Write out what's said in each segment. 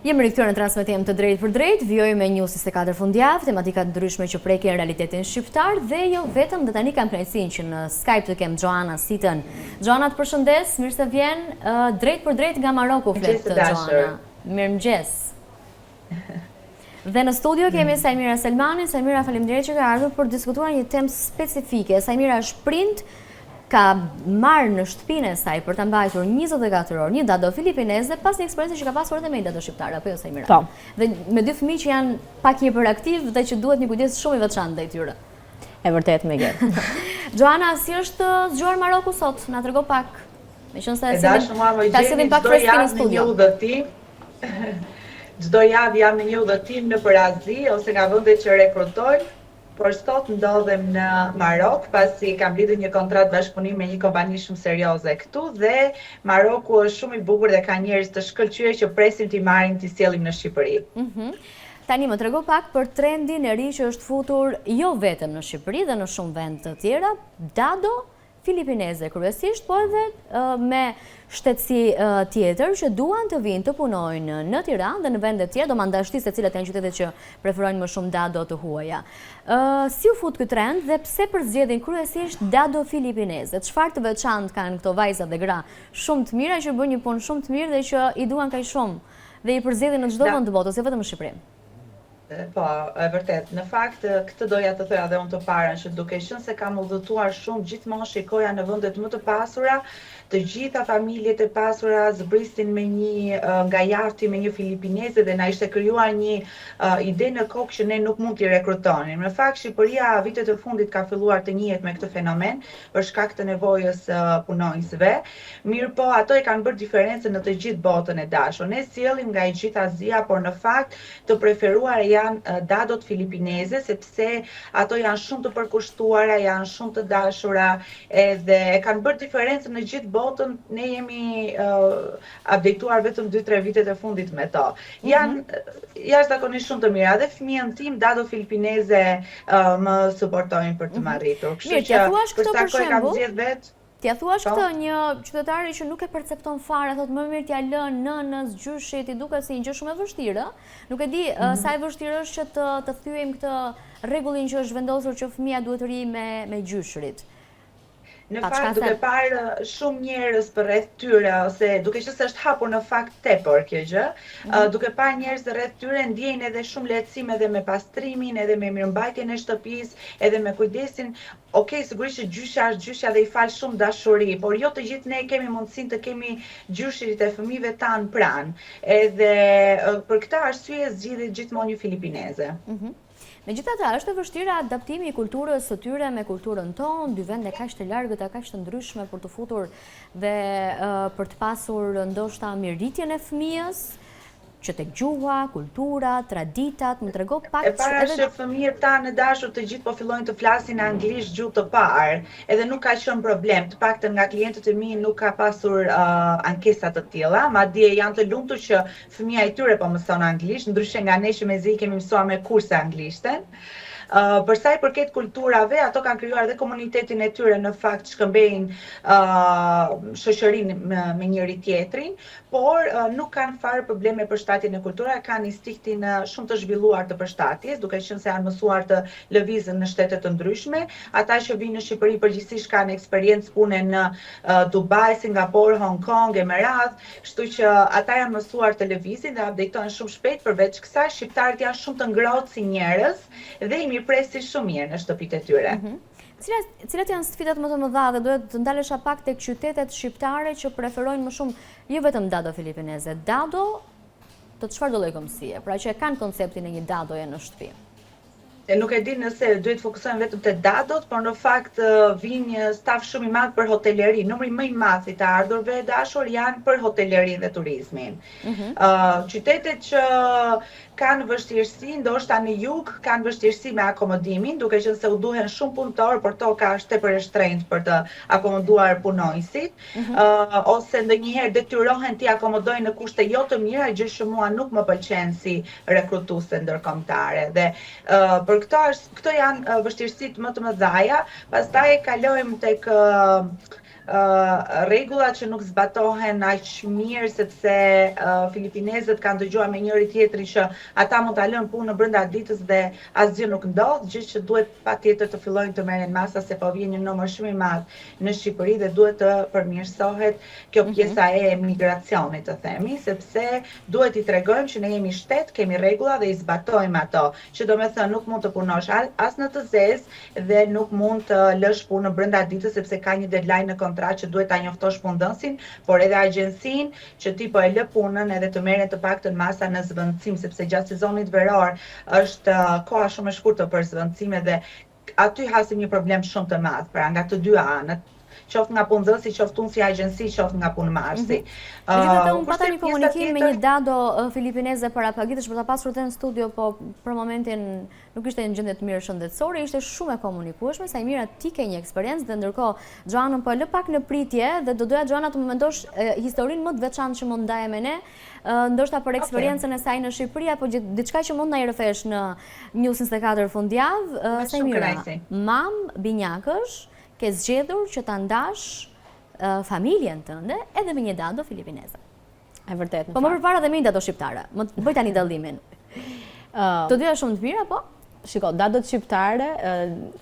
Jemi rikthyer në transmetim të drejtë për drejtë, vijojmë me News 24 fundjavë, tematika të ndryshme që prekin realitetin shqiptar dhe jo vetëm, dhe tani kam kënaqësinë që në Skype të kem Joana Sitën. Joana, të përshëndes, mirë se vjen, drejt për drejt nga Maroku flet Joana. Mirëmëngjes. Dhe në studio kemi Sajmira Selmanin. Sajmira, faleminderit që ka ardhur për të diskutuar një temë specifike. Sajmira është prind, ka marrë në shtëpinë e saj për ta mbajtur 24 orë një dado filipineze pas një eksperiencë që ka pasur edhe me një dado shqiptare, apo jo Sajmira? Po. Dhe me dy fëmijë që janë pak hiperaktiv dhe që duhet një kujdes shumë i veçantë ndaj tyre. E vërtet me gjë. Joana, si është zgjuar Maroku sot? Na trego pak. Meqense ta sillim pak freski në studio. Çdo javë jam në një udhëtim nëpër Azi ose nga vendet që rekrutojnë. Por sot ndodhem në Marok, pasi kam lidhur një kontratë bashkëpunimi me një kompani shumë serioze këtu dhe Maroku është shumë i bukur dhe ka njerëz të shkëlqyer që presim t'i marrim t'i sjellim në Shqipëri. Tani më trego pak për trendin e ri që është futur jo vetëm në Shqipëri dhe në shumë vende të tjera, dado filipineze kryesisht, po edhe me shtetësi tjetër që duan të vinë të punojnë në Tiranë dhe në vende tjera, do mandashtisë se cilat janë qytetet që preferojnë më shumë dado të huaja. Si u fut ky trend dhe pse përzgjedhin kryesisht dado filipineze? Çfarë të veçantë kanë këto vajza dhe gra shumë të mira që bëjnë një punë shumë të mirë dhe që i duan kaq shumë dhe i përzgjedhin në çdo vend të botës, jo vetëm në Shqipëri? Po, e vërtet. Në fakt, këtë doja të thoja dhe unë të parën, që duke qenë se kam udhëtuar shumë, gjithmonë shikoja në vendet më të pasura, të gjitha familjet e pasura zbrisin me një nga jafti me një filipineze dhe na ishte krijuar një ide në kokë që ne nuk mund t'i rekrutonim. Në fakt, Shqipëria vitet e fundit ka filluar të njihet me këtë fenomen për shkak të nevojës punonjësve. Mirë po, ato e kanë bërë diferencën në të gjithë botën e dashur. Ne sjellim nga e gjithë Azia, por në fakt të preferuar janë dadot filipineze, sepse ato janë shumë të përkushtuara, janë shumë të dashura edhe kanë bërë diferencën në gjithë botën. Ne jemi updateuar vetëm 2-3 vitet e fundit me to. Janë jashtëzakonisht shumë të mira dhe fëmijën tim dado filipineze më suportojnë për të marritur. Kështu që për sa kohë kam zgjedh vetë. T'ja thuash këtë një qytetari që nuk e percepton fare, thotë më mirë t'ja lën nënës, gjyshit, i duket si një gjë shumë e vështirë. Nuk e di sa e vështirë është që të thyejmë këtë rregullin që është vendosur që fëmia duhet të ri me gjyshrit. Në fakt, duke parë shumë njerëz për rreth tyre, ose duke qenë se është hapur në fakt tepër kjo gjë, duke parë njerëz rreth tyre ndjejnë edhe shumë lehtësim edhe me pastrimin, edhe me mirëmbajtjen e shtëpisë, edhe me kujdesin. Okej, sigurisht që gjyshja është gjyshja dhe i fal shumë dashuri, por jo të gjithë ne kemi mundësinë të kemi gjyshrit e fëmijëve tan pranë. Edhe për këtë arsye zgjidhet gjithmonë një filipineze. Megjithatë, është e vështirë adaptimi i kulturës së tyre me kulturën tonë, dy vende kaq të largëta, kaq të ndryshme për të futur dhe për të pasur ndoshta mirëritjen e fëmijës, që tek gjuha, kultura, traditat, më trego pak. E para që fëmijët tanë e dashur të gjithë po fillojnë të flasin anglisht gjuhë të parë, edhe nuk ka qenë problem. Të paktën nga klientët e mi nuk ka pasur ankesa të tilla, madje janë të lumtur që fëmia e tyre po mëson anglisht, ndryshe nga ne që mezi kemi mësuar me kurse anglishten. Për sa i përket kulturave, ato kanë krijuar edhe komunitetin e tyre, në fakt shkëmbejnë shoqërinë me njëri tjetrin, por nuk kanë fare probleme për shtatjen e kulturave, kanë instiktin shumë të zhvilluar të përshtatjes, duke qenë se janë mësuar të lëvizën në shtete të ndryshme. Ata që vinë në Shqipëri përgjithsisht kanë eksperiencë pune në Dubai, Singapore, Hong Kong, Emirat, kështu që ata janë mësuar të lëvizin dhe updatojnë shumë shpejt. Përveç kësaj, shqiptarët janë shumë të ngrohtë si njerëz dhe i presin shumë mirë në shtëpitë e tyre. Cilat janë sfidat më të mëdha dhe duhet të ndalesha pak tek qytetet shqiptare që preferojnë më shumë jo vetëm dado filipineze, dado të çfarëdo lloj kombësie, pra që e kanë konceptin e një dadoje në shtëpi. Nuk e di nëse duhet të fokusojmë vetëm te dadot, por në fakt vjen një staf shumë i madh për hoteleri. Numri më i madh i të ardhurve dashur janë për hotelerinë dhe turizmin. Qytetet që kanë vështirësi, ndoshta në jug kanë vështirësi me akomodimin, duke qenë se u duhen shumë punëtor, por toka është tepër e shtrenjtë për të akomoduar punonjësit, ose ndonjëherë detyrohen t'i akomodojnë në kushte jo të mira, gjë që mua nuk më pëlqen si rekrutuese ndërkombëtare. Dhe për këto janë vështirësitë më të mëdha. Pastaj kalojmë tek rregullat që nuk zbatohen aq mirë sepse filipinezët kanë dëgjuar me njëri tjetrin që ata mund ta lënë punën brenda ditës dhe asgjë nuk ndodh, gjë që duhet patjetër të fillojnë të merren masa se po vjen një numër shumë i madh në Shqipëri dhe duhet të përmirësohet kjo pjesa e emigracionit, të themi, sepse duhet i tregojmë që ne jemi shtet, kemi rregulla dhe i zbatojmë ato, që do me thënë nuk mund të punosh as në të zezë dhe nuk mund të lësh punën brenda ditës sepse ka një deadline në kontratë që duhet ta njoftosh punëdhënësin, por edhe agjencinë që ti po e lë punën edhe të merren të paktën masa në zvendësim, sepse gjatë sezonit veror është koha shumë e shkurtër për zvendësime dhe aty hasim një problem shumë të madh, pra nga të dy anët, qoftë nga punëdhënësi, qoftë unë si agjenci, qoftë nga punëmarrësi. Megjithatë, unë pata një komunikim me një dado filipineze parapagitësh për ta pasur të në studio, po për momentin nuk ishte në gjendje të mirë shëndetësore, ishte shumë e komunikueshme. Sajmira, ti ke një eksperiencë dhe ndërkohë Gjoanën po lë pak në pritje dhe do doja Gjoana të më mendosh historinë më të veçantë që mund ndaje me ne, ndoshta për eksperiencën e saj në Shqipëri apo diçka që mund na i rrëfesh në News 24 fundjavë. Sajmira, mam binjakësh ke zgjedhur që ta ndash familjen tënde edhe me një dado filipineze. E vërtet. Po më përpara dhe me një dado shqiptare. Më bëj tani dallimin. Të dyja shumë të mira, po? Shiko, dadot shqiptare,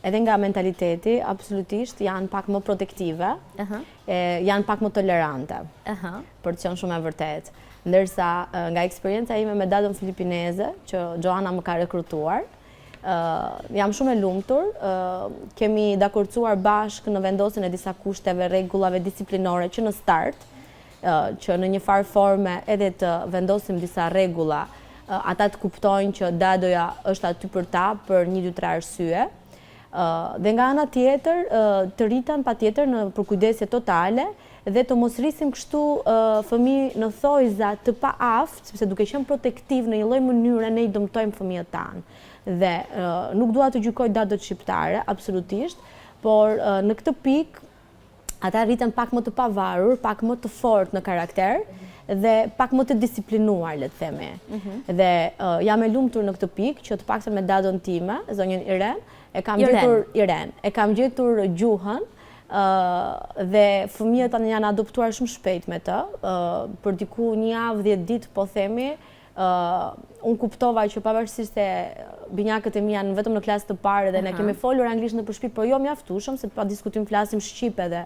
edhe nga mentaliteti, absolutisht janë pak më protektive, janë pak më tolerante, për të qenë shumë e vërtet. Ndërsa nga eksperienca ime me dadon filipineze, që Gjoana më ka rekrutuar, jam shumë e lumtur, kemi dakorcuar bashkë në vendosjen e disa kushteve, rregullave disiplinore që në start, që në një farë forme edhe të vendosim disa rregulla, ata të kuptojnë që dadoja është aty për ta për 1-2-3 arsye. Dhe nga ana tjetër, të rritan patjetër në përkujdesje totale dhe të mos rrisim kështu fëmijë në thojza të paaftë, sepse duke qenë protektiv në një lloj mënyre ne i dëmtojmë fëmijët tanë. Dhe nuk dua të gjykoj dadot shqiptare, absolutisht, por në këtë pikë ata rriten pak më të pavarur, pak më të fortë në karakter dhe pak më të disiplinuar, le të themi. Dhe jam e lumtur në këtë pikë që të paktën me dadon time, zonjën Iren, e kam gjetur gjuhën dhe fëmijët tani janë adoptuar shumë shpejt me të, për diku 1 javë 10 ditë po themi. Unë kuptova që pavarësisht se binjakët e mi janë vetëm në klasë të parë dhe ne kemi folur anglisht në përshpi, por jo mjaftueshëm, se pa diskutim flasim shqipe dhe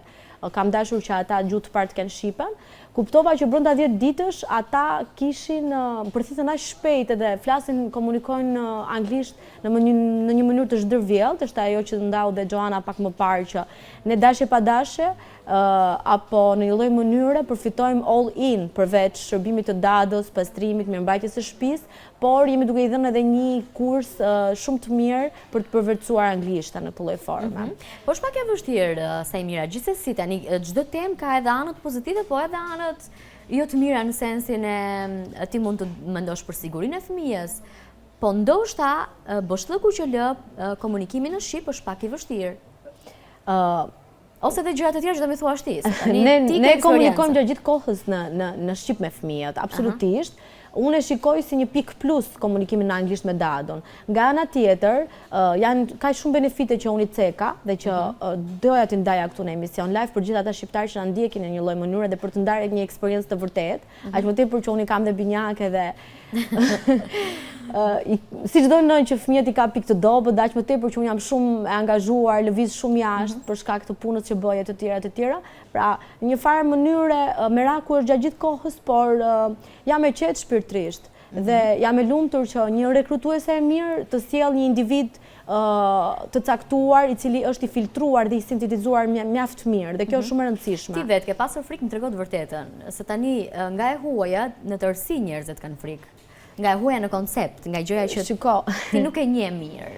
kam dashur që ata gjuhë të parë të kenë shqipen. Kuptova që brenda 10 ditësh ata kishin përthithën aq shpejt edhe flasin, komunikojnë anglisht në një mënyrë të zhdërvjellët, është ajo që ndau dhe Gjoana pak më parë, që ne dashje pa dashje apo në një lloj mënyre përfitojmë all in përveç shërbimit të dados, pastrimit, mirëmbajtjes së shtëpisë, por jemi duke i dhënë edhe një kurs shumë të mirë për të përvetësuar anglishta në këtë lloj forme. Po është pak e vështirë, Sajmira, gjithsesi tani çdo temë ka edhe anët pozitive, po edhe anët jo të mira në sensin e ti mund të mendosh për sigurinë e fëmijës, po ndoshta boshllëku që lë komunikimin në shqip është pak i vështirë. Ose dhe gjëra të tjera që do më thuash ti. Ne komunikojmë gjatë gjithë kohës në shqip me fëmijët, absolutisht. Unë e shikoj si një pik plus komunikimin në anglisht me dadon. Nga ana tjetër, ka shumë benefite që unë i ceka dhe që doja të ndaja këtu në emision live për gjithë ata shqiptarë që na ndjekin në një lloj mënyre dhe për të ndarë një eksperiencë të vërtetë, aq më tepër që unë kam dhe binjake dhe si çdo nënë që fëmijët i ka pikë të dobët, aq më tepër që unë jam shumë e angazhuar, lëviz shumë jashtë për shkak të punës që bëj të tjera. Pra, në një farë mënyre meraku është gjatë gjithë kohës, por jam e qetë shpirtërisht dhe jam e lumtur që një rekrutuese e mirë të sjell një individ të caktuar, i cili është i filtruar dhe i sintetizuar mjaft mirë, dhe kjo është shumë e rëndësishme. Ti vetë ke pasur frikë, më tregon të vërtetën, se tani nga e huaja në tërësi njerëzit kanë frikë. Nga e huaja në koncept, nga gjëja që ti nuk e njeh mirë.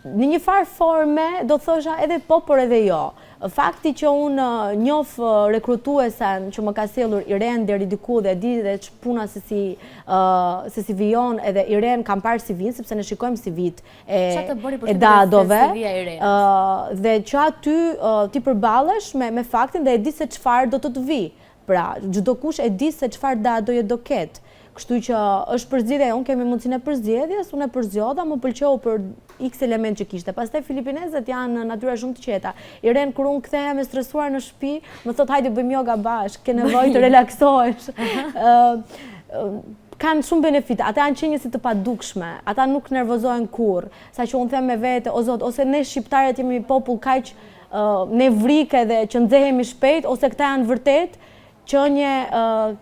Në një farë forme, do thosha edhe po, por edhe jo. Fakti që unë njoh rekrutuesen që më ka sjellur Iren deri diku dhe di dhe puna se si vijon, edhe Iren kam parë si vin, sepse ne shikojmë si vit e dadove, dhe që aty ti përballesh me faktin dhe e di se çfarë do të vi. Pra, çdo kush e di se çfarë dadoje do ketë. Kështu që është përzgjedhja, unë kemi mundësinë e përzgjedhjes, unë e përzgjodha, më pëlqeu për x element që kishte. Pastaj filipinezët janë natyra shumë të qeta. Iren kur unë kthehem e stresuar në shtëpi, më thot hajde bëjmë yoga bashkë, ke nevojë të relaksohesh. Kanë shumë benefite, ata janë qenjë si të padukshme, ata nuk nervozohen kur, sa që unë them me vete, o zot, ose ne shqiptarët jemi popull kaq nevrike dhe që nxehemi shpejt, ose këta janë vërtet qenje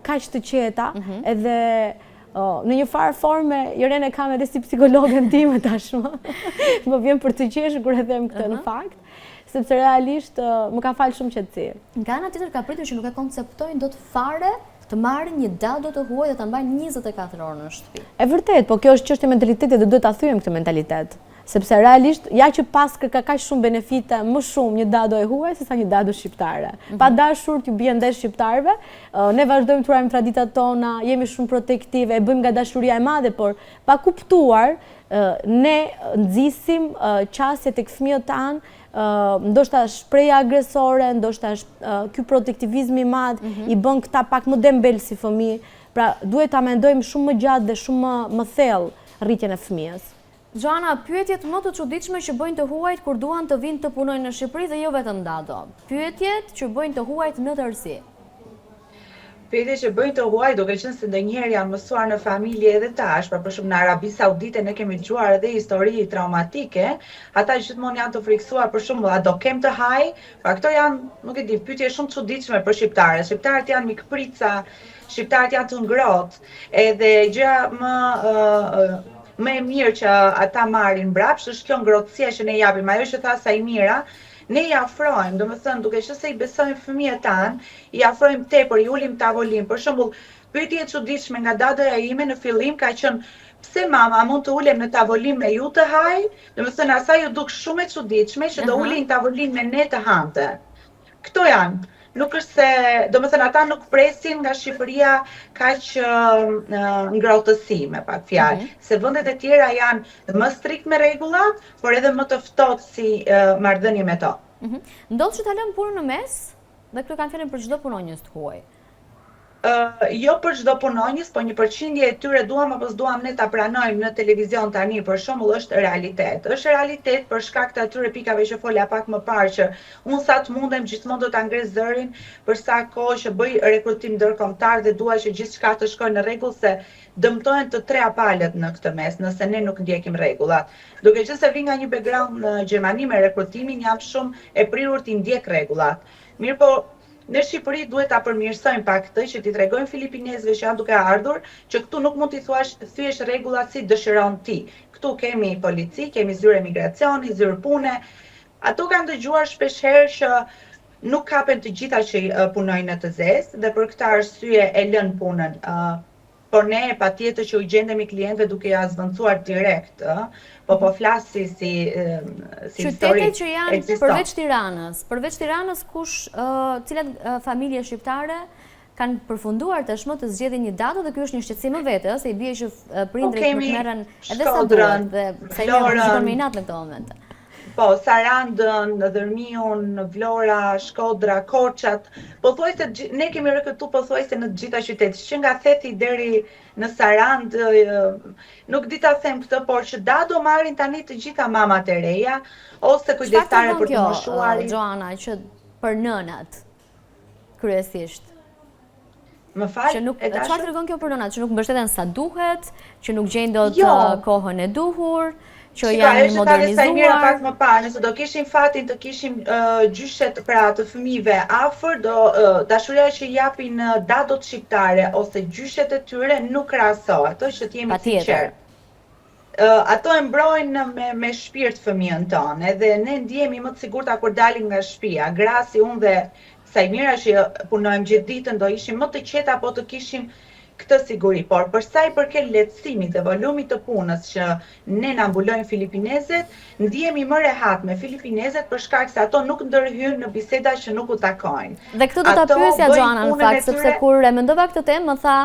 kaq të qeta, edhe në një farë forme, Irene kam edhe si psikologen time tashmë, më vjen për të qeshur kur e them këtë në fakt, sepse realisht më ka falë shumë qetësi. Nga ana tjetër ka pritur që nuk e konceptojnë dot fare të marrin një dado të huaj dhe ta mbajnë 24 orë në shtëpi. E vërtet, po kjo është çështje mentaliteti dhe duhet ta thyem këtë mentalitet. Sepse realisht, ja që pas ka kaq shumë benefite, më shumë një dado e huaj se sa një dado shqiptare. Pa dashur t'ju bie ndesh shqiptarëve, ne vazhdojmë të ruajmë traditat tona, jemi shumë protektive, e bëjmë nga dashuria e madhe, por pa kuptuar, ne nxisim qasje tek fëmijët tanë, ndoshta shpreha agresore, ndoshta ky protektivizmi i madh i bën këta pak më dembel si fëmijë. Pra duhet ta mendojmë shumë më gjatë dhe shumë më thellë rritjen e fëmijës. Joana, pyetjet më të çuditshme që bëjnë të huajt kur duan të vinë të punojnë në Shqipëri dhe jo vetëm dado. Pyetjet që bëjnë të huajt në tërësi. Pyetje që bëjnë të huaj, duke qenë se ndonjëherë janë mësuar në familje edhe tash, pra për shumë në Arabi Saudite ne kemi dëgjuar edhe histori traumatike, ata gjithmonë janë të friksuar për shembull, a do kem të haj? Pra këto janë, nuk e di, pyetje shumë të çuditshme për shqiptarët. Shqiptarët janë mikprica, shqiptarët janë të ngrohtë, edhe gjëja më e mirë që ata marrin mbrapsht është kjo ngrohtësia që ne japim, ajo që tha Sajmira. Ne i afrojmë, domethënë duke qenë se i besojmë fëmijët tanë, i afrojmë tepër, i ulim tavolinë. Për shembull, pyetje e çuditshme nga dadoja ime në fillim ka qenë pse mama mund të ulem në tavolinë me ju të haj? Domethënë asaj ju duk shumë e çuditshme që do ulin në tavolinë me ne të hante. Këto janë. Nuk është se, domethënë ata nuk presin nga Shqipëria kaq ngrohtësi me pak fjalë, se vendet e tjera janë më strikt me rregullat, por edhe më të ftohtë si marrëdhënie me to. Ndodh që ta lëm punën në mes dhe këto kanë fjalën për çdo punonjës të huaj. Jo për çdo punonjës, po një përqindje e tyre duam apo s'duam ne ta pranojmë në televizion tani, për shembull është realitet. Është realitet për shkak të atyre pikave që fola pak më parë që unë sa të mundem gjithmonë do ta ngres zërin për sa kohë që bëj rekrutim ndërkombëtar dhe dua që gjithçka të shkojë në rregull se dëmtohen të tre palët në këtë mes, nëse ne nuk ndjekim rregullat. Duke qenë se vi nga një background në Gjermani me rekrutimin, jam shumë e prirur të ndjek rregullat. Mirëpo në Shqipëri duhet ta përmirësojmë pak këtë, që t'i tregojmë filipinezëve që janë duke ardhur, që këtu nuk mund t'i thyesh rregullat si dëshiron ti. Këtu kemi polici, kemi zyrë emigracioni, zyrë pune. Ato kanë dëgjuar shpeshherë që nuk kapen të gjitha që punojnë në të zezë dhe për këtë arsye e lën punën. Por ne patjetër që u gjendemi klientëve duke ja zvendosur direkt, po flas si histori. Qytetet që janë përveç Tiranës, cilat familje shqiptare kanë përfunduar tashmë të zgjedhin një datë dhe ky është një shqetësim më vete, se i bie që prindrit nuk merren edhe sa duhet dhe sa i merren me inat në këtë moment. Po, Sarandën, Dërmiun, Vlora, Shkodra, Korçat, pothuajse ne kemi rekrutuar pothuajse në të gjitha qytetet, që nga Thethi deri në Sarandë, nuk di ta them këtë, por që do marrin tani të gjitha mamat e reja ose kujdestare për të moshuarit. Joana, që për nënat kryesisht. Më fal, çfarë tregon kjo për nënat, që nuk mbështeten sa duhet, që nuk gjejnë dot kohën e duhur, që janë modernizuar. Pak më parë, nëse do kishim fatin të kishim gjyshet pra të fëmijëve afër, dashuria që japin dadot shqiptare ose gjyshet e tyre nuk krahasohet, ato që t'jemi sinqertë. Ato e mbrojnë me shpirt fëmijën tonë, edhe ne ndihemi më të sigurta kur dalim nga shtëpia. Grasi, unë dhe Sajmira që punojmë gjithë ditën do ishim më të qeta po të kishim këtë siguri, por për sa i përket lehtësimit dhe volumit të punës që ne na mbulojnë filipinezët, ndihemi më rehat me filipinezët për shkak se ato nuk ndërhyjnë në biseda që nuk u takojnë. Dhe këtë do ta pyesja Joana në fakt, sepse kur e mendova këtë temë, më tha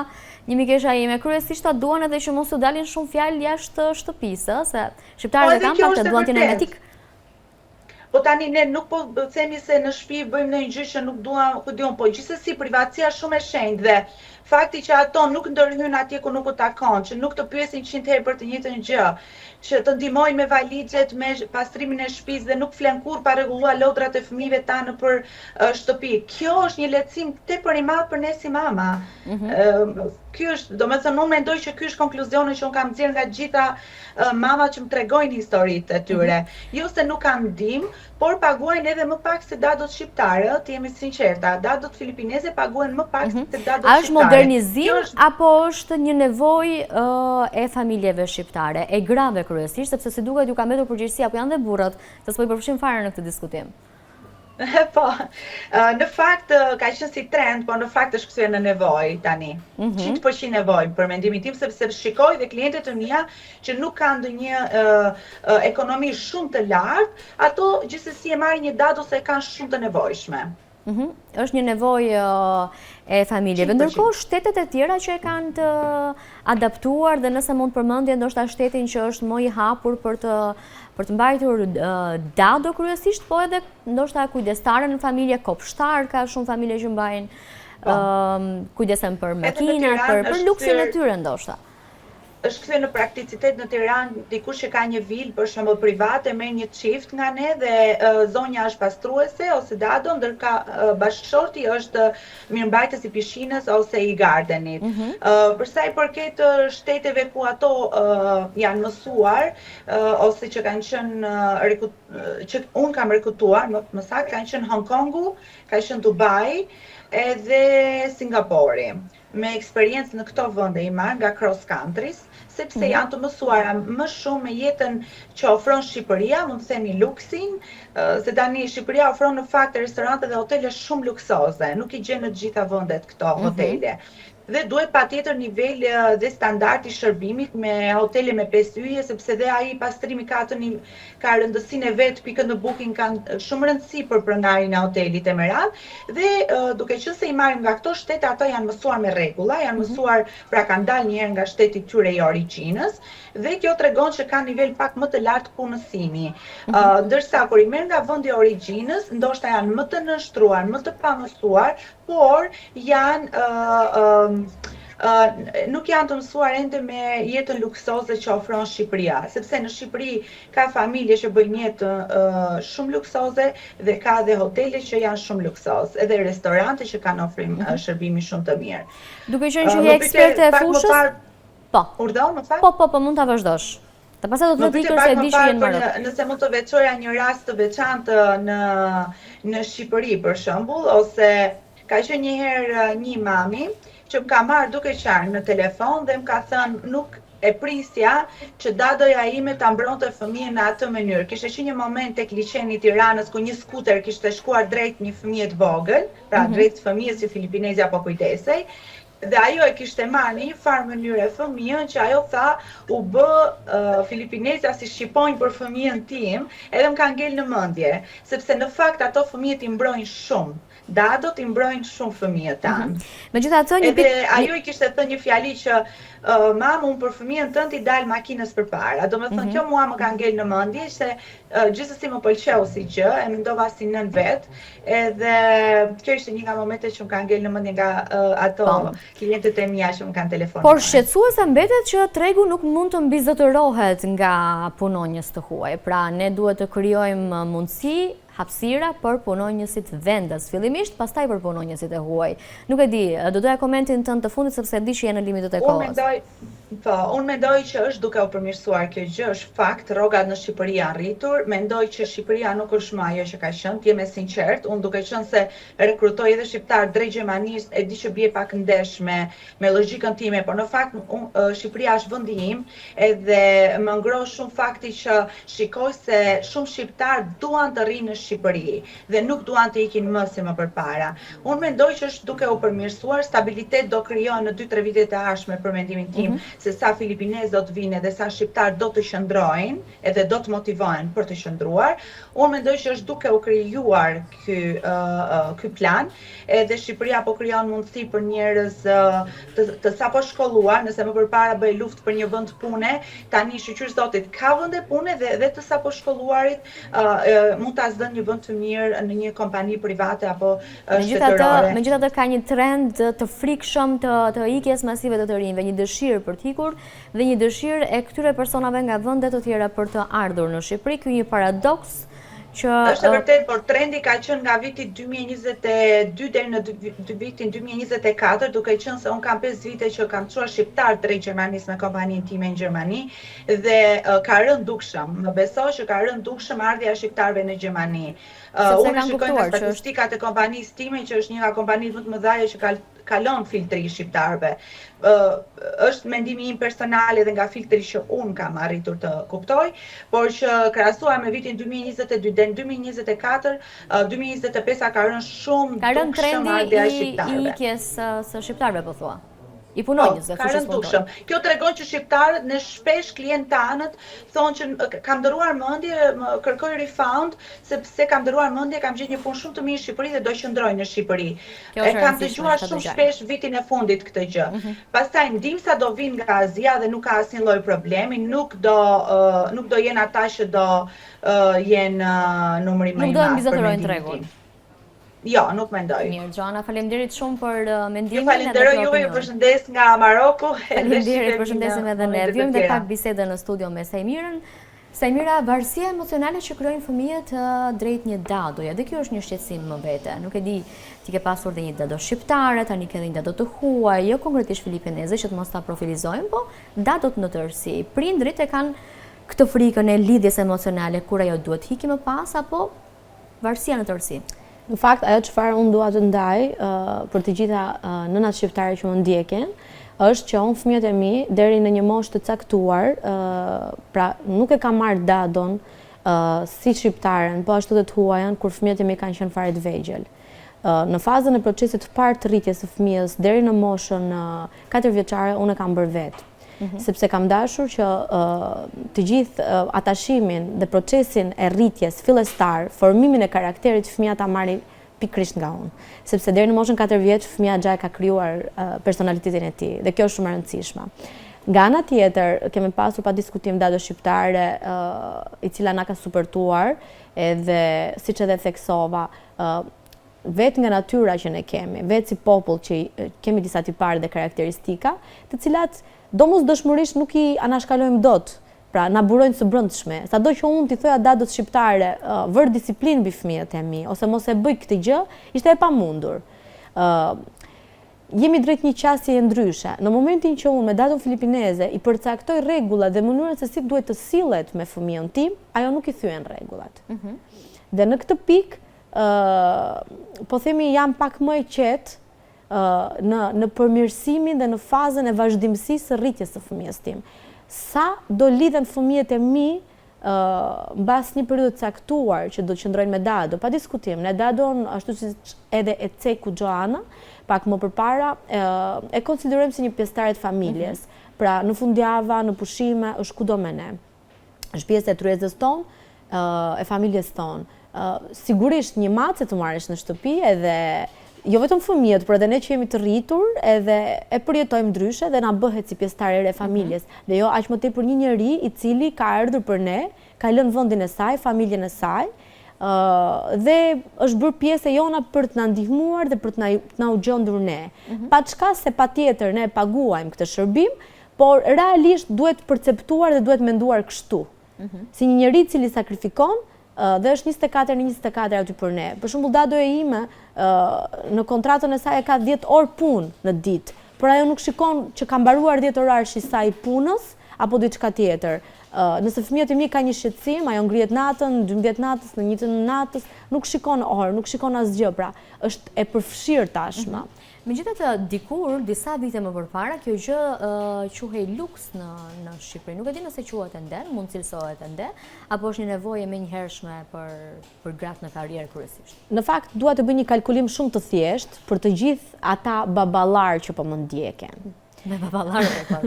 një mikesha ime, kryesisht ta duan edhe që mos u dalin shumë fjalë jashtë shtëpisë, se shqiptarët e kanë pak të duan tinë etik. Po tani ne nuk po themi se në shtëpi bëjmë ndonjë gjë që nuk duam, po gjithsesi privatësia shumë e shenjtë dhe fakti që ato nuk ndërhyn atje ku nuk u takon, që nuk të pyesin 100 herë për të njëjtën gjë, që të ndihmojnë me valixhet, me pastrimin e shtëpisë dhe nuk flen kurrë pa rregullua lodrat e fëmijëve tanë për shtëpi. Kjo është një lehtësim tepër i madh për ne si mama. Ky është, domethënë unë mendoj që ky është konkluzioni që unë kam nxjerr nga gjitha mamat që më tregojnë historitë e tyre. Jo se nuk kanë ndihmë, por paguajnë edhe më pak se dadot shqiptare, të jemi sinqerta. Dadot filipineze paguajnë më pak se dadot shqiptare. A është modernizim apo është një nevojë e familjeve shqiptare, e grave kryesisht, sepse si duket ju ka mbetur përgjegjësia, apo janë dhe burrat, se s'po i përfshim fare në këtë diskutim. Po, në fakt ka qenë si trend, po në fakt është kthyer në nevojë tani. 100% nevojë për mendimin tim, sepse shikoj dhe klientët e mia që nuk kanë ndonjë ekonomi shumë të lartë, ato gjithsesi e marrin një dado se kanë shumë të nevojshme. Është një nevojë e familjeve. Ndërkohë shtetet e tjera që e kanë të adaptuar dhe nëse mund përmendje ndoshta shtetin që është më i hapur për të mbajtur dado kryesisht, po edhe ndoshta kujdestare në familje, kopshtar, ka shumë familje që mbajnë kujdesen për makinat, për luksin e tyre ndoshta. Është kthyer në prakticitet në Tiranë, dikush që ka një vilë për shembull private, merr një çift nga ne dhe zonja është pastruese ose dado, ndërka bashkëshorti është mirëmbajtës i pishinës ose i gardenit. Për sa i përket shteteve ku ato janë mësuar ose që kanë qenë që unë kam rekrutuar, më saktë kanë qenë Hong Kongu, ka qenë Dubai edhe Singapori. Me eksperiencë në këto vende i marr nga cross countries, sepse janë të mësuara më shumë me jetën që ofron Shqipëria, mund të themi luksin, se tani Shqipëria ofron në fakt restorante dhe hotele shumë luksoze, nuk i gjen në të gjitha vendet këto hotele. Dhe duhet patjetër nivel dhe standard i shërbimit me hotele me 5 yje, sepse dhe ai pastrimi ka rëndësinë e vet, pikët në booking kanë shumë rëndësi për pronarjen e hotelit e merat. Dhe duke qenë se i marrim nga këto shtete, ato janë mësuar me rregulla, janë mësuar, pra kanë dalë një herë nga shteti i tyre i origjinës, dhe kjo tregon që ka nivel pak më të lartë punësimi. Ndërsa kur i merr nga vendi i origjinës, ndoshta janë më të nënshtruar, më të pamësuar, por janë nuk janë të mësuar ende me jetën luksoze që ofron Shqipëria, sepse në Shqipëri ka familje që bëjnë jetë shumë luksoze dhe ka dhe hotele që janë shumë luksoz, edhe restorante që kanë ofrim shërbimi shumë të mirë. Duke qenë që je eksperte e fushës? Po. Urdhon, më fal? Po, mund ta vazhdosh. Të pastaj do të thotë ikur se di që jenë marrë. Nëse mund të veçoja një rast të veçantë në Shqipëri për shembull, ose ka qenë një herë një mami që më ka marrë duke qarë në telefon dhe më ka thënë nuk e prisja që dadoja ime ta mbronte fëmijën në atë mënyrë. Kishte qenë një moment tek liçeni i Tiranës ku një skuter kishte shkuar drejt një fëmije të vogël, pra drejt fëmijës që filipinezja po kujdesej. Dhe ajo e kishte marrë në një farë mënyrë fëmijën që ajo tha u bë filipinezja si shqiponjë për fëmijën tim, edhe më ka ngel në mendje, sepse në fakt ato fëmijët i mbrojnë shumë. Dadot i mbrojnë shumë fëmijët tanë. Megjithatë, edhe ajo i kishte thënë një fjali që mamu, unë për fëmijën tënd i dal makinës përpara. Domethënë kjo mua më ka ngel në mendje se gjithsesi më pëlqeu si gjë, e mendova si nën vet, edhe kjo ishte një nga momentet që më ka ngel në mendje nga ato klientët e mia që më kanë telefonuar. Por shqetësuese mbetet që tregu nuk mund të mbizotërohet nga punonjës të huaj. Pra ne duhet të krijojmë mundësi, hapësira për punonjësit vendas fillimisht, pastaj për punonjësit e huaj. Nuk e di, do doja komentin tënd të fundit sepse di që je në limitët e kohës. Unë mendoj që është duke u përmirësuar kjo gjë, është fakt, rrogat në Shqipëri janë rritur, mendoj që Shqipëria nuk është më ajo që ka qenë, t'jem e sinqert, unë duke qenë se rekrutoj edhe shqiptar drejt Gjermanisë, e di që bie pak ndesh me logjikën time, por në fakt Shqipëria është vendi im, edhe më ngro shumë fakti që shikoj se shumë shqiptar duan të rrinë në Shqipëri dhe nuk duan të ikin më si më përpara. Unë mendoj që është duke u përmirësuar, stabilitet do krijohen në 2-3 vitet e ardhshme për mendimin tim, se sa filipinez do të vinë dhe sa shqiptar do të qëndrojnë edhe do të motivohen për të qëndruar. Unë mendoj që është duke u krijuar ky plan, edhe Shqipëria po krijon mundësi për njerëz të sapo shkolluar, nëse më përpara bëj luftë për një vend pune, tani shqyr zotit ka vende pune dhe të sapo shkolluarit mund ta zënë një vend të mirë në një kompani private apo shtetërore. Megjithatë ka një trend të frikshëm të ikjes masive të rinjve, një dëshirë për të ikur dhe një dëshirë e këtyre personave nga vende të tjera për të ardhur në Shqipëri. Ky një paradoks që është vërtet, por trendi ka qenë nga viti 2022 deri në vitin 2024, duke qenë se unë kam 5 vite që kam çuar shqiptar drejt Gjermanisë me kompaninë time në Gjermani dhe ka rënë dukshëm. Më besoj që ka rënë dukshëm ardhja e shqiptarëve në Gjermani. Unë shikoj nga statistikat e kompanisë time që është një nga kompanitë më të mëdha që kalon filtri i shqiptarëve. Është mendimi im personal edhe nga filtri që unë kam arritur të kuptoj, por që krahasuar me vitin 2022 dhe 2024, 2025 ka rënë shumë dukshëm ardhja e shqiptarëve. Ka rënë trendi i ikjes së shqiptarëve, po thua. I punonjës dhe fushës punëtore. Kjo tregon që shqiptarët në shpesh klientë tanët thonë që kam dëruar mendje, kërkoj refund sepse kam dëruar mendje, kam gjetur një punë shumë të mirë në Shqipëri dhe do qëndroj në Shqipëri. E kam dëgjuar shumë shpesh vitin e fundit këtë gjë. Pastaj ndihmësa do vinë nga Azia dhe nuk ka asnjë lloj problemi, nuk do jenë ata që do jenë numri më i madh. Nuk do mbizotërojnë tregun. Jo, nuk mendoj. Mirë, Gjoana, faleminderit shumë për mendimin. Ju falenderoj juve, ju përshëndes nga Maroku. Faleminderit, përshëndesim edhe ne. Vjojmë dhe pak bisede në studio me Sajmirën. Sajmira, varësia emocionale që krijojnë fëmijët drejt një dadoje, dhe kjo është një shqetësim më vete. Nuk e di, ti ke pasur dhe një dado shqiptare, tani ke dhe një dado të huaj, jo konkretisht filipineze që të mos ta profilizojmë, po dadot në tërësi. Prindrit e kanë këtë frikën e lidhjes emocionale, kur ajo duhet hiki më pas, apo varësia në tërësi. Në fakt, ajo çfarë unë dua të ndaj për të gjitha nënat shqiptare që më ndjekin, është që unë fëmijët e mi deri në një moshë të caktuar, pra nuk e kam marrë dadon si shqiptaren, po ashtu dhe të huajën kur fëmijët e mi kanë qenë fare të vegjël. Në fazën e procesit të parë të rritjes së fëmijës deri në moshën 4 vjeçare unë e kam bërë vetë. Sepse kam dashur që të gjithë atashimin dhe procesin e rritjes fillestar, formimin e karakterit fëmija ta marri pikërisht nga unë. Sepse deri në moshën 4 vjeç fëmija xha ka krijuar personalitetin e tij dhe kjo është shumë e rëndësishme. Nga ana tjetër, kemi pasur pa diskutim dado shqiptare i cila na ka supertuar, edhe siç edhe theksova, vetë nga natyra që ne kemi, vetë si popull që kemi disa tipare dhe karakteristika, të cilat domosdoshmërisht nuk i anashkalojmë dot, pra na burojnë së brendshme. Sado që unë t'i thoja dadot shqiptare, vër disiplinë mbi fëmijët e mi, ose mos e bëj këtë gjë, ishte e pamundur. Jemi drejt një qasje e ndryshe. Në momentin që unë me dadon filipineze i përcaktoj rregullat dhe mënyrën se si duhet të sillet me fëmijën tim, ajo nuk i thyen rregullat. Dhe në këtë pikë, po themi jam pak më e qetë në përmirësimin dhe në fazën e vazhdimësisë së rritjes së fëmijës tim. Sa do lidhen fëmijët e mi mbas një periudhë caktuar që do të qëndrojnë me dado, pa diskutim, ne dadon ashtu siç edhe e ceku Gjoana, pak më përpara e konsiderojmë si një pjesëtare të familjes. Pra në fundjava, në pushime, është kudo me ne. Është pjesë e tryezës tonë, e familjes tonë. Sigurisht një mace të marrësh në shtëpi edhe jo vetëm fëmijët, por edhe ne që jemi të rritur, edhe e përjetojmë ndryshe dhe na bëhet si pjesëtare e familjes. Dhe jo aq më tepër një njeri i cili ka ardhur për ne, ka lënë vendin e saj, familjen e saj, dhe është bërë pjesë e jona për të na ndihmuar dhe për të na u gjendur ne. Pa çka se patjetër ne paguajmë këtë shërbim, por realisht duhet perceptuar dhe duhet menduar kështu. Si një njeri i cili sakrifikon dhe është 24 aty për ne. Për shembull, dadoja ime në kontratën e saj e ka 10 orë punë në ditë, por ajo nuk shikon që ka mbaruar 10 orarësh i saj punës apo diçka tjetër. Nëse fëmijët e mi ka një shqetësim, ajo ngrihet natën, 12 natës, në 1 natës, nuk shikon orë, nuk shikon asgjë, pra është e përfshirë tashmë. Megjithatë, dikur, disa vite më përpara, kjo gjë quhej luks në Shqipëri. Nuk e di nëse quhet ende, mund cilësohet ende, apo është një nevojë menjëhershme për gratë në karrierë kryesisht. Në fakt, dua të bëj një kalkulim shumë të thjeshtë për të gjithë ata baballar që po më ndjeken. Me baballarë dhe pas.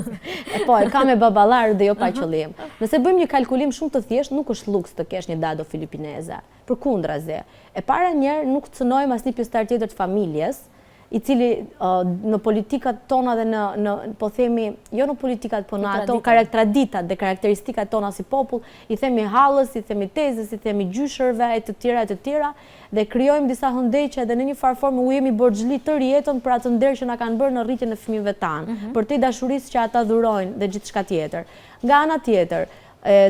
Po, e ka me baballarë dhe jo pa qëllim. Nëse bëjmë një kalkulim shumë të thjeshtë, nuk është luks të kesh një dado filipineze. Përkundrazi. E para njerë nuk cënojmë asnjë pjesëtar tjetër të familjes, i cili në politikat tona dhe po themi, jo në politikat, po në ato traditat dhe karakteristikat tona si popull, i themi hallës, i themi tezës, i themi gjyshërve, e të tjera, dhe krijojmë disa hëndeqe dhe në një farë formë u jemi borxhli të rjetën për atë nder që na kanë bërë në rritjen e fëmijëve tanë, për të dashurisë që ata dhurojnë dhe gjithçka tjetër. Nga ana tjetër,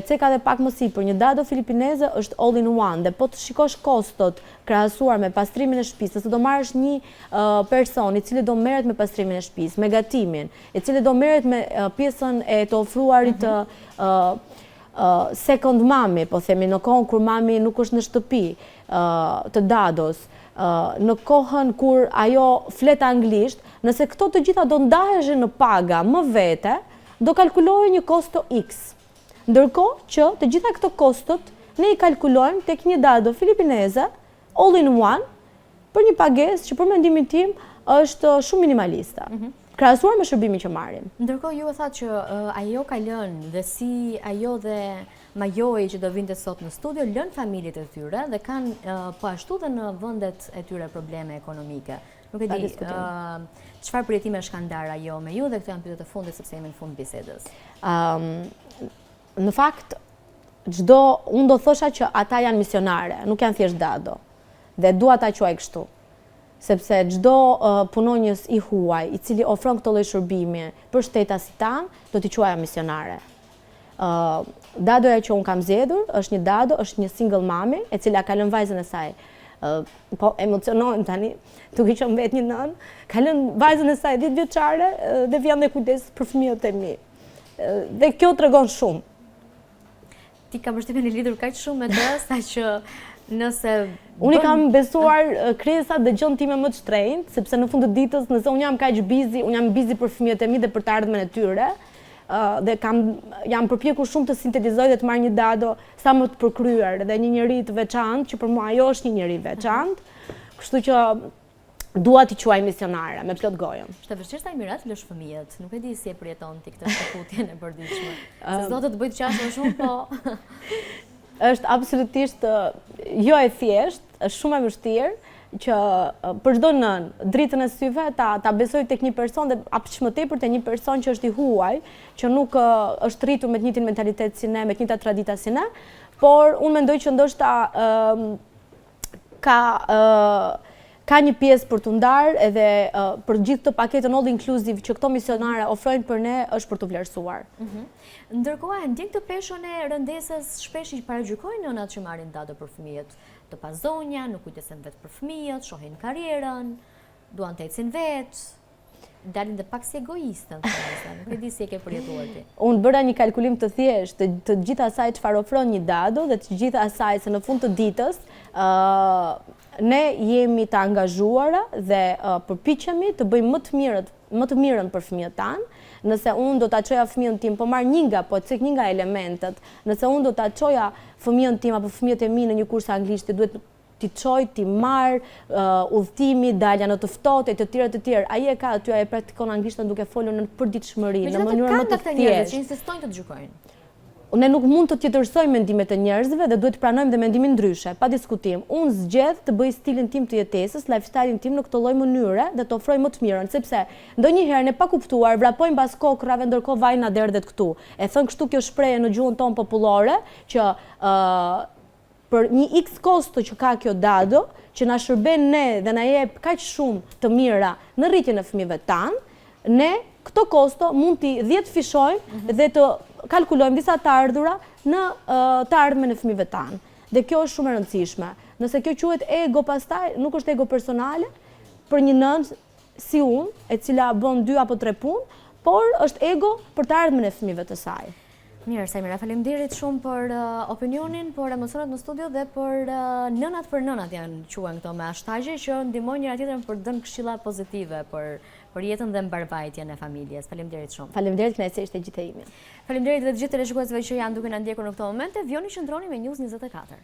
ceka dhe pak më sipër, një dado filipineze është all in one dhe po të shikosh kostot krahasuar me pastrimin e shtëpisë, nëse do marrësh një person i cili do merret me pastrimin e shtëpisë, me gatimin, i cili do merret me pjesën e të ofruarit second mami, po themi në kohën kur mami nuk është në shtëpi, të dados, në kohën kur ajo flet anglisht, nëse këto të gjitha do ndaheshin në paga më vete, do kalkulohej një kosto X. Ndërkohë që të gjitha këto kostot ne i kalkulojmë tek një dado filipineze, all in one, për një pagesë që për mendimin tim është shumë minimaliste, krahasuar me shërbimin që marrim. Ndërkohë ju e thatë që ajo ka lënë dhe si ajo dhe Majoi që do vinte sot në studio lënë familjet e tyre dhe kanë po ashtu dhe në vendet e tyre probleme ekonomike. Nuk e di çfarë përjetime është kanë ndarë ajo me ju dhe këto janë pyetjet e fundit sepse jemi në fund bisedës. Në fakt, unë do thosha që ata janë misionare, nuk janë thjesht dado. Dhe dua ta quaj kështu. Sepse çdo punonjës i huaj, i cili ofron këtë lloj shërbimi për shtetasit tanë, do t'i quaja misionare. Dadoja që unë kam zgjedhur është një dado, është një single mami, e cila ka lënë vajzën e saj. Po emocionohem tani, duke qenë vetë një nën, ka lënë vajzën e saj 10 vjeçare dhe vjen dhe kujdes për fëmijët e mi. Dhe kjo tregon shumë. Ti ka përshtypjen e lidhur kaq shumë me të, saqë nëse unë kam besuar krijesat dhe gjën time më të shtrenjtë, sepse në fund të ditës, nëse unë jam kaq busy, unë jam busy për fëmijët e mi dhe për të ardhmen e tyre, dhe jam përpjekur shumë të sintetizoj dhe të marr një dado sa më të përkryer dhe një njerëz të veçantë, që për mua ajo është një njerëz veçantë, kështu që dua t'i quaj misionare me plot gojën. Është vështirë sa i mirat lësh fëmijët. Nuk e di si e përjeton ti këtë shkëputjen e përditshme. Se s'do të bëj të qasë më shumë, po është absolutisht jo e thjeshtë, është shumë e vështirë që për çdo nën dritën e syve ta besoj tek një person dhe aq më tepër te një person që është i huaj, që nuk është rritur me të njëjtin mentalitet si ne, me të njëjta tradita si ne, por unë mendoj që ndoshta ka një pjesë për të ndarë edhe për gjithë të paketën all inclusive që këto misionare ofrojnë për ne është për të vlerësuar. Ndërkohë, ndjen këtë peshën e rëndesës shpesh i paragjykojnë nënat që marrin dado për fëmijët të pazonja, nuk kujdesen vetë për fëmijët, shohin karrierën, duan të ecin vetë, dalin dhe pak si egoiste, nuk e di si e ke përjetuar ti. Unë bëra një kalkulim të thjeshtë të gjithë asaj çfarë ofron një dado dhe të gjithë asaj se në fund të ditës ne jemi të angazhuara dhe përpiqemi të bëjmë më të mirën për fëmijët tanë. Nëse unë do ta çoja fëmijën tim, po marr një nga elementet, nëse unë do ta çoja fëmijën tim apo fëmijët e mi në një kurs anglisht, duhet t'i çoj, t'i marr udhëtimi, dalja në të ftohtë e të tjerë. Ai e ka aty, ai praktikon anglishtën duke folur në përditshmëri, në mënyrë më të thjeshtë. Njerëz që insistojnë të gjykojnë. Ne nuk mund të tjetërsoj mendimet e njerëzve dhe duhet të pranojmë dhe mendimin ndryshe, pa diskutim. Unë zgjedh të bëj stilin tim të jetesës, lifestyle-in tim në këtë lloj mënyre dhe të ofroj më të mirën, sepse ndonjëherë ne pa kuptuar vrapojmë pas kokrave ndërkohë vaj na derdhet këtu. E thën kështu kjo shprehje në gjuhën tonë popullore që për një X kosto që ka kjo dado, që na shërben ne dhe na jep kaq shumë të mira në rritjen e fëmijëve tan, ne këto kosto mund t'i 10 fishojmë dhe të kalkulojmë disa të ardhura në të ardhmen e fëmijëve tanë. Dhe kjo është shumë e rëndësishme. Nëse kjo quhet ego pastaj, nuk është ego personale për një nënë si unë, e cila bën 2 apo 3 punë, por është ego për të ardhmen e fëmijëve të saj. Mirë, Sajmira, faleminderit shumë për opinionin, për emocionet në studio dhe për nënat për nënat janë quhen këto me hashtagje që ndihmojnë njëra tjetrën për dënë këshilla pozitive për jetën dhe mbarvajtjen e familjes. Faleminderit shumë. Faleminderit, kënaqësi ishte gjithë e imi. Faleminderit dhe të gjithë teleshikuesve që janë duke na ndjekur në këtë moment. Vjoni qëndroni me News 24.